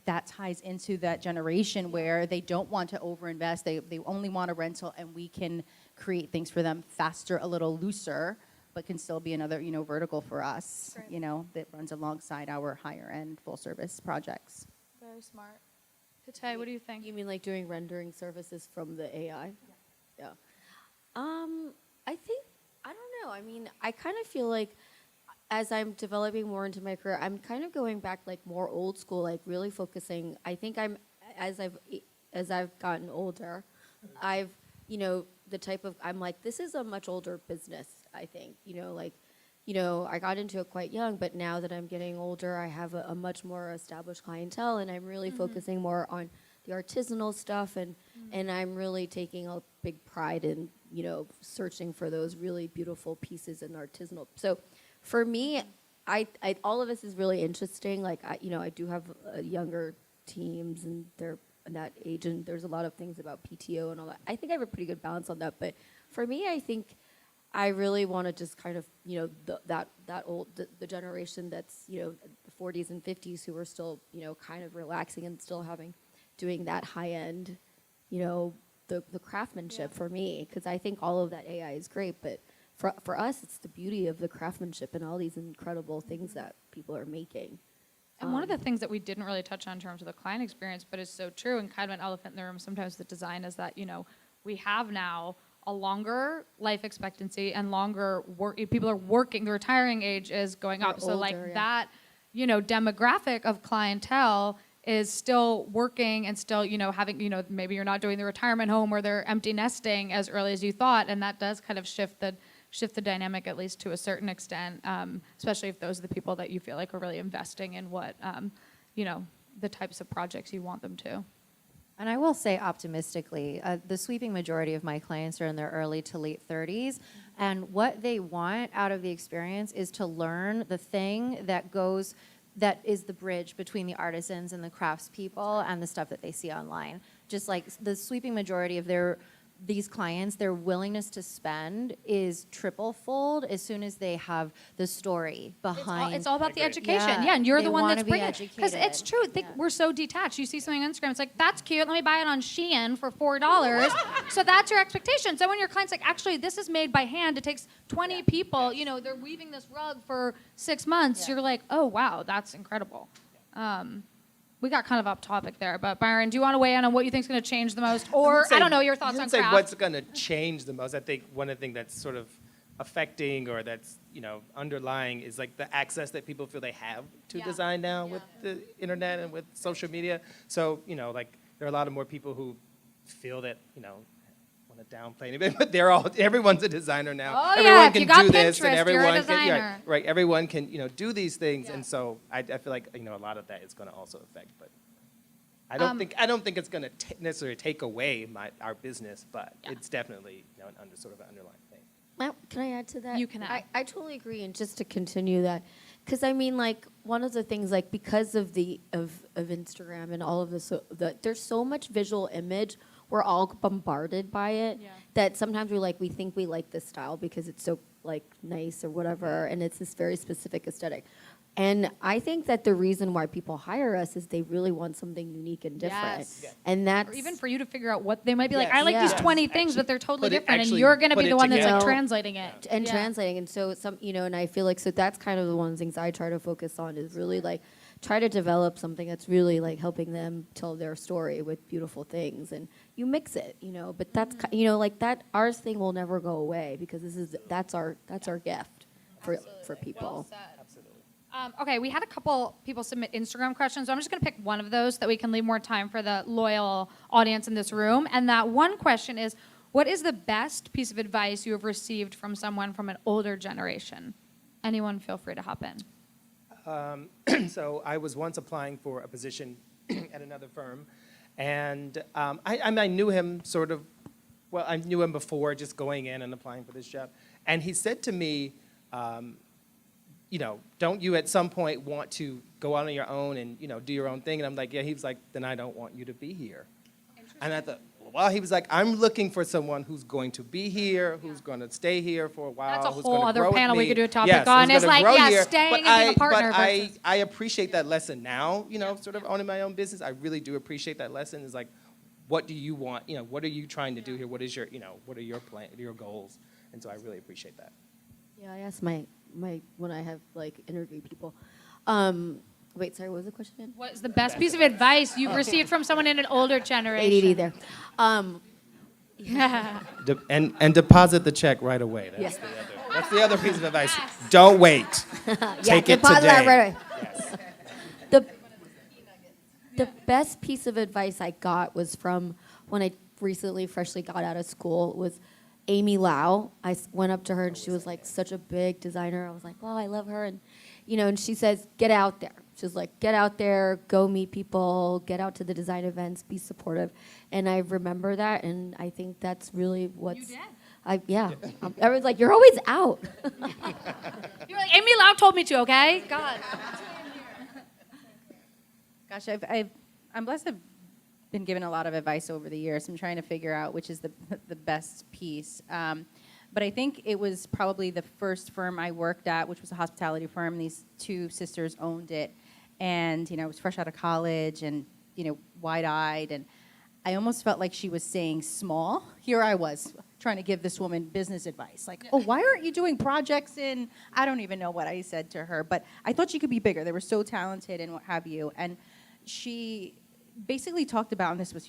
that ties into that generation where they don't want to overinvest. They only want a rental, and we can create things for them faster, a little looser, but can still be another, vertical for us, that runs alongside our higher end full service projects. Very smart. Peti, what do you think? You mean like doing rendering services from the AI? Yeah. I think, I don't know. I kind of feel like as I'm developing more into my career, I'm kind of going back like more old school, like really focusing. I think as I've gotten older, I've, the type of, I'm like, this is a much older business, I think, I got into it quite young, but now that I'm getting older, I have a much more established clientele, and I'm really focusing more on the artisanal stuff, and I'm really taking a big pride in, searching for those really beautiful pieces in artisanal. So for me, I all of this is really interesting. Like, I do have younger teams, and they're in that age, and there's a lot of things about PTO and all that. I think I have a pretty good balance on that, but for me, I think I really want to just kind of, the generation that's, the 40s and 50s who are still, kind of relaxing and still doing that high end, the craftsmanship for me, because I think all of that AI is great, but for us, it's the beauty of the craftsmanship and all these incredible things that people are making. And one of the things that we didn't really touch on in terms of the client experience, but is so true and kind of an elephant in the room sometimes with design, is that, we have now a longer life expectancy and longer work. People are working, the retiring age is going up. So older, like yeah. that, demographic of clientele is still working and still, having, maybe you're not doing the retirement home or they're empty nesting as early as you thought, and that does kind of shift the dynamic, at least to a certain extent, especially if those are the people that you feel like are really investing in what, the types of projects you want them to. And I will say optimistically, the sweeping majority of my clients are in their early to late 30s. And what they want out of the experience is to learn the thing that is the bridge between the artisans and the craftspeople and the stuff that they see online. Just like the sweeping majority of these clients, their willingness to spend is triple-fold as soon as they have the story behind. It's all about the education. Yeah, and you're the they one wanna that's be bringing it. Because educated. it's true. We're so detached. You see something on Instagram, it's like, that's cute. Let me buy it on Shein for $4. So that's your expectation. So when your client's like, actually, this is made by hand. It takes 20 people. They're weaving this rug for 6 months. You're like, oh, wow, that's incredible. We got kind of off topic there, but Byron, do you want to weigh in on what you think is going to change the most? Or, I don't know, your thoughts on say craft? what's going to change the most. I think one of the things that's sort of affecting or that's, underlying is like the access that people feel they have to design now with the internet and with social media. So, like there are a lot of more people who feel that, want to downplay it, but everyone's a designer now. Oh, everyone yeah, if can you got do this, Pinterest, and everyone you're a can, designer. right? Everyone can, do these things, and so I feel like a lot of that is going to also affect. But I don't think it's going to necessarily take away our business, but it's definitely sort of an underlying thing. Can I add to that? You can add. I totally agree, and just to continue that, because I mean, like one of the things, like because of of Instagram and all of this, there's so much visual image. We're all bombarded by it that sometimes we think we like this style because it's so like nice or whatever, and it's this very specific aesthetic. And I think that the reason why people hire us is they really want something unique and different. Yes. Yeah. And that's Or even for you to figure out what they might be like, Yes. I like these Yes. 20 things, but they're totally put it- different, and actually you're going to put be it the one that's like together. translating it. and Yeah. translating. And so and I feel like, so that's kind of the one of the things I try to focus on is really like try to develop something that's really like helping them tell their story with beautiful things. And you mix it, but that's, like that, ours thing will never go away because that's our gift for people. Okay, we had a couple people submit Instagram questions, so I'm just going to pick one of those so that we can leave more time for the loyal audience in this room. And that one question is, what is the best piece of advice you have received from someone from an older generation? Anyone feel free to hop in. So I was once applying for a position at another firm, and I knew him sort of, well, I knew him before just going in and applying for this job. And he said to me, don't you at some point want to go out on your own and, do your own thing? And I'm like, yeah. He was like, then I don't want you to be here. And I thought, well, he was like, I'm looking for someone who's going to be here, who's going to stay here for a while. That's a who's whole gonna other grow with panel we me. could do a topic Yes, on. who's It's gonna like, grow yeah, here. staying But and being a partner But versus- I appreciate that lesson now, sort of owning my own business. I really do appreciate that lesson. Is like, what do you want? What are you trying to do here? What is your, what are your your goals? And so I really appreciate that. Yeah, I ask my when I have like interview people. Wait, sorry, what was the question again? What is the best piece of advice you've received from someone in an older generation? ADD there. Yeah. And deposit the check right away. Yes. That's the other piece of advice. Don't wait. Take it deposit that today. right away. The best piece of advice I got was from when I recently freshly got out of school was Amy Lau. I went up to her and she was like such a big designer. I was like, wow, I love her. And, and she says, get out there. She's like, get out there, go meet people, get out to the design events, be supportive. And I remember that, and I think that's really what's... You did. I was like, you're always out. You're like, Amy Lau told me to, okay? God. Gosh, I'm blessed. I've been given a lot of advice over the years. I'm trying to figure out which is the best piece. But I think it was probably the first firm I worked at, which was a hospitality firm. These two sisters owned it. And, I was fresh out of college and, wide-eyed. And I almost felt like she was saying small. Here I was trying to give this woman business advice. Like, oh, why aren't you doing projects in, I don't even know what I said to her. But I thought she could be bigger. They were so talented and what have you. And she basically talked about, and this was,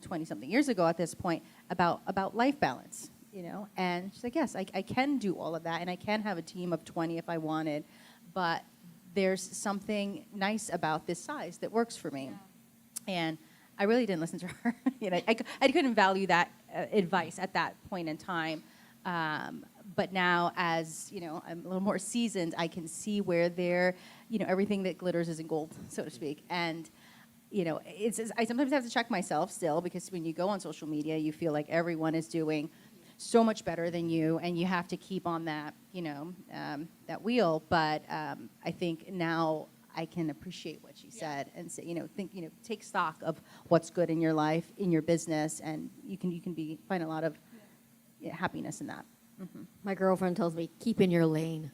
20-something years ago at this point, about life balance. And she's like, yes, I can do all of that, and I can have a team of 20 if I wanted, but there's something nice about this size that works for me. And I really didn't listen to her. I couldn't value that advice at that point in time. But now, as I'm a little more seasoned, I can see where everything that glitters isn't gold, so to speak. And I sometimes have to check myself still, because when you go on social media, you feel like everyone is doing so much better than you, and you have to keep on that that wheel. But I think now I can appreciate what she said and say, take stock of what's good in your life, in your business, and you can find a lot of happiness in that. Mm-hmm. My girlfriend tells me, keep in your lane.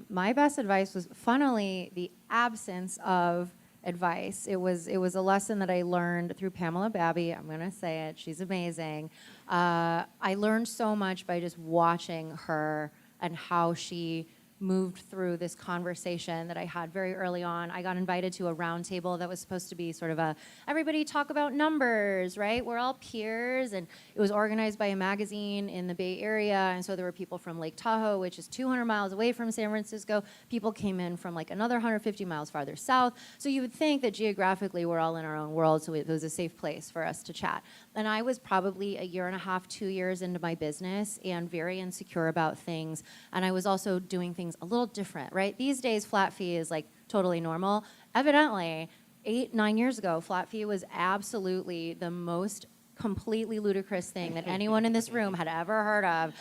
My best advice was, funnily, the absence of advice. It was a lesson that I learned through Pamela Babby. I'm going to say it. She's amazing. I learned so much by just watching her and how she moved through this conversation that I had very early on. I got invited to a round table that was supposed to be sort of everybody talk about numbers, right? We're all peers, and it was organized by a magazine in the Bay Area, and so there were people from Lake Tahoe, which is 200 miles away from San Francisco. People came in from like another 150 miles farther south. So you would think that geographically we're all in our own world, so it was a safe place for us to chat. And I was probably a year and a half, 2 years into my business and very insecure about things, and I was also doing things a little different, right? These days, flat fee is like totally normal. Evidently, 8-9 years ago, flat fee was absolutely the most completely ludicrous thing that anyone in this room had ever heard of.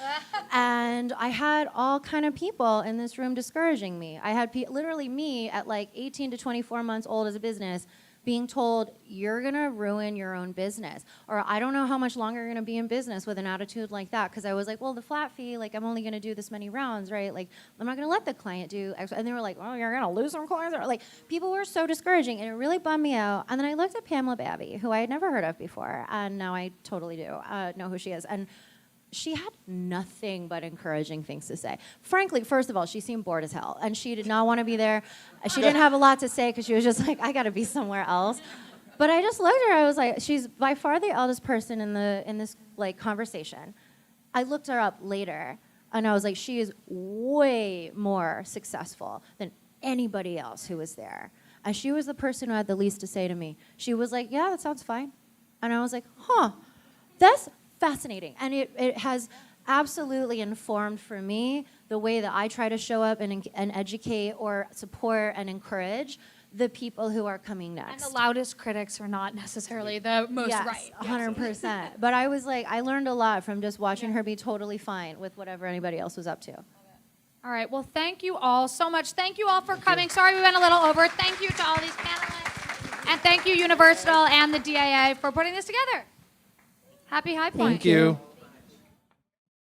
And I had all kind of people in this room discouraging me. I had literally me at like 18 to 24 months old as a business being told, you're going to ruin your own business. Or I don't know how much longer you're going to be in business with an attitude like that. Because I was like, well, the flat fee, like, I'm only going to do this many rounds, right? Like, I'm not going to let the client do X. And they were like, oh, you're going to lose some clients. Or, like, people were so discouraging, and it really bummed me out. And then I looked at Pamela Babby, who I had never heard of before. And now I totally do know who she is. And she had nothing but encouraging things to say. Frankly, first of all, she seemed bored as hell, and she did not want to be there. She didn't have a lot to say because she was just like, I got to be somewhere else. But I just looked at her. I was like, she's by far the eldest person in this like conversation. I looked her up later, and I was like, she is way more successful than anybody else who was there. And she was the person who had the least to say to me. She was like, yeah, that sounds fine. And I was like, huh, that's fascinating. And it has absolutely informed for me the way that I try to show up and educate or support and encourage the people who are coming next. And the loudest critics are not necessarily the most right. 100%. But I was like, I learned a lot from just watching her be totally fine with whatever anybody else was up to. All right. Well, thank you all so much. Thank you all for coming. Sorry we went a little over. Thank you to all these panelists. And thank you, Universal and the DAA, for putting this together. Happy High Point. Thank you.